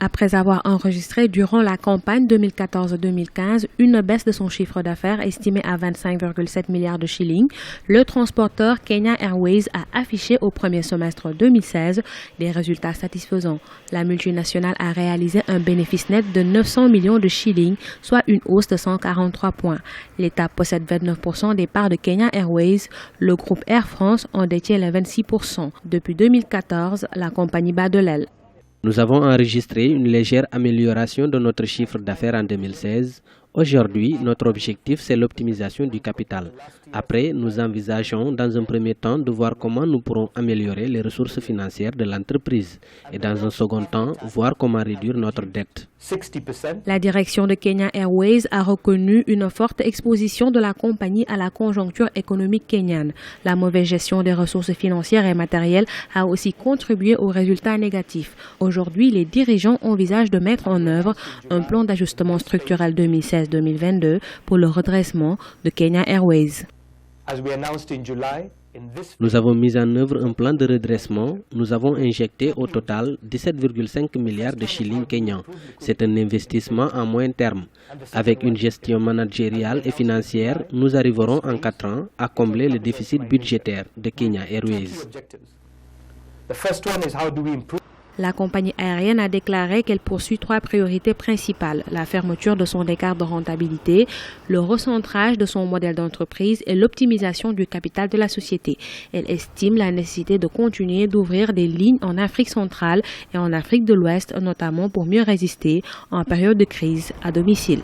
Après avoir enregistré durant la campagne 2014-2015 une baisse de son chiffre d'affaires estimé à 25,7 milliards de shillings, le transporteur Kenya Airways a affiché au premier semestre 2016 des résultats satisfaisants. La multinationale a réalisé un bénéfice net de 900 millions de shillings, soit une hausse de 143 points. L'État possède 29% des parts de Kenya Airways. Le groupe Air France en détient les 26%. Depuis 2014, la compagnie bat de l'aile. Nous avons enregistré une légère amélioration de notre chiffre d'affaires en 2016. Aujourd'hui, notre objectif, c'est l'optimisation du capital. Après, nous envisageons dans un premier temps de voir comment nous pourrons améliorer les ressources financières de l'entreprise et dans un second temps, voir comment réduire notre dette. La direction de Kenya Airways a reconnu une forte exposition de la compagnie à la conjoncture économique kenyane. La mauvaise gestion des ressources financières et matérielles a aussi contribué aux résultats négatifs. Aujourd'hui, les dirigeants envisagent de mettre en œuvre un plan d'ajustement structurel 2016-2022 pour le redressement de Kenya Airways. Nous avons mis en œuvre un plan de redressement. Nous avons injecté au total 17,5 milliards de shillings kenyans. C'est un investissement à moyen terme. Avec une gestion managériale et financière, nous arriverons en 4 ans à combler le déficit budgétaire de Kenya Airways. La compagnie aérienne a déclaré qu'elle poursuit 3 priorités principales: la fermeture de son écart de rentabilité, le recentrage de son modèle d'entreprise et l'optimisation du capital de la société. Elle estime la nécessité de continuer d'ouvrir des lignes en Afrique centrale et en Afrique de l'Ouest, notamment pour mieux résister en période de crise à domicile.